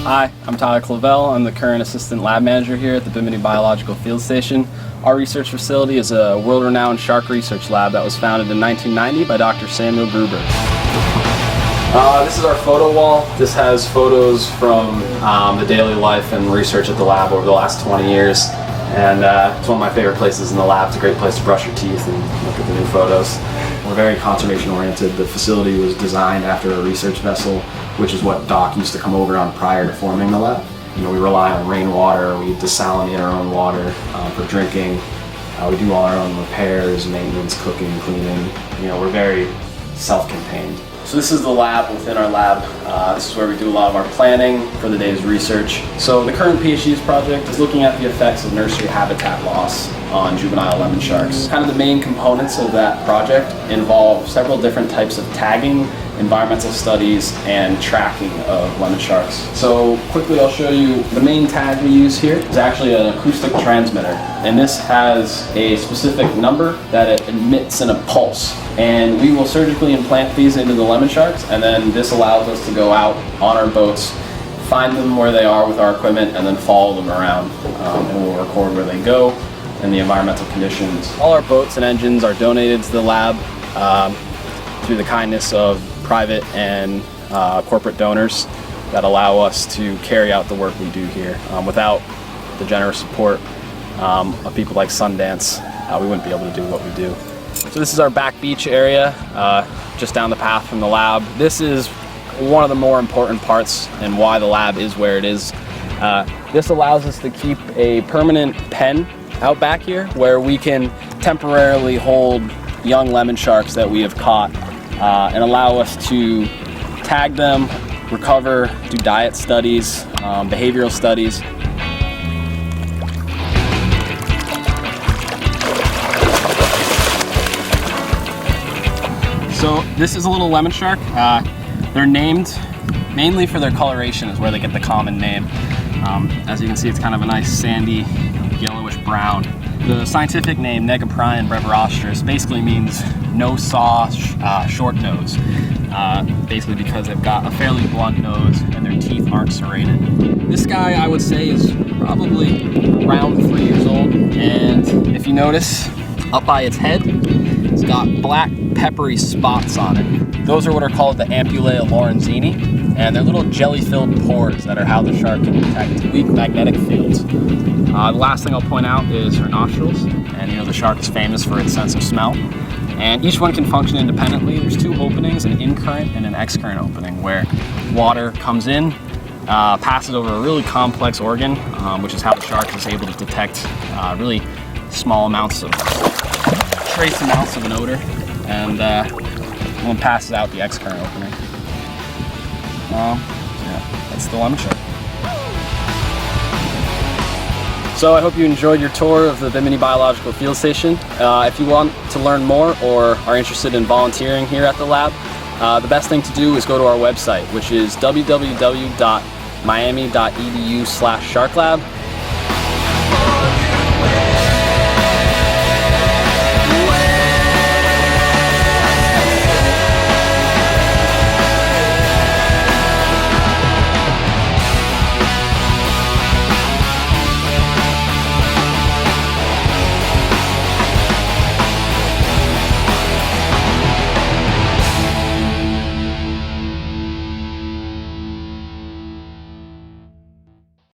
Hi, I'm Tyler Clavel. I'm the current assistant lab manager here at the Bimini Biological Field Station. Our research facility is a world-renowned shark research lab that was founded in 1990 by Dr. Samuel Gruber. This is our photo wall. This has photos from the daily life and research at the lab over the last 20 years. And it's one of my favorite places in the lab. It's a great place to brush your teeth and look at the new photos. We're very conservation oriented. The facility was designed after a research vessel, which is what Doc used to come over on prior to forming the lab. You know, we rely on rainwater, we desalinate our own water for drinking. We do all our own repairs, maintenance, cooking, cleaning. You know, we're very self-contained. So this is the lab within our lab. This is where we do a lot of our planning for the day's research. So the current PhD's project is looking at the effects of nursery habitat loss on juvenile lemon sharks. Kind of the main components of that project involve several different types of tagging, environmental studies, and tracking of lemon sharks. So quickly I'll show you the main tag we use here is actually an acoustic transmitter. And this has a specific number that it emits in a pulse. And we will surgically implant these into the lemon sharks, and then this allows us to go out on our boats, find them where they are with our equipment, and then follow them around. And we'll record where they go and the environmental conditions. All our boats and engines are donated to the lab through the kindness of private and corporate donors that allow us to carry out the work we do here. Without the generous support of people like Sundance, we wouldn't be able to do what we do. So this is our back beach area, just down the path from the lab. This is one of the more important parts and why the lab is where it is. This allows us to keep a permanent pen out back here where we can temporarily hold young lemon sharks that we have caught and allow us to tag them, recover, do diet studies, behavioral studies. So this is a little lemon shark. They're named mainly for their coloration is where they get the common name. As you can see, it's kind of a nice sandy yellowish brown. The scientific name, Negaprion brevirostris, basically means no-saw, short nose. Basically because they've got a fairly blunt nose and their teeth aren't serrated. This guy, I would say, is probably around 3 years old. And if you notice, up by its head, it's got black peppery spots on it. Those are what are called the ampullae lorenzini, and they're little jelly-filled pores that are how the shark can detect weak magnetic fields. The last thing I'll point out is her nostrils, and you know the shark is famous for its sense of smell. And each one can function independently. There's two openings, an in-current and an ex-current opening, where water comes in, passes over a really complex organ, which is how the shark is able to detect really small amounts of, trace amounts of an odor, and one passes out the ex-current opening. Yeah, that's the lemon shark. So I hope you enjoyed your tour of the Bimini Biological Field Station. If you want to learn more or are interested in volunteering here at the lab, the best thing to do is go to our website, which is www.miami.edu/sharklab.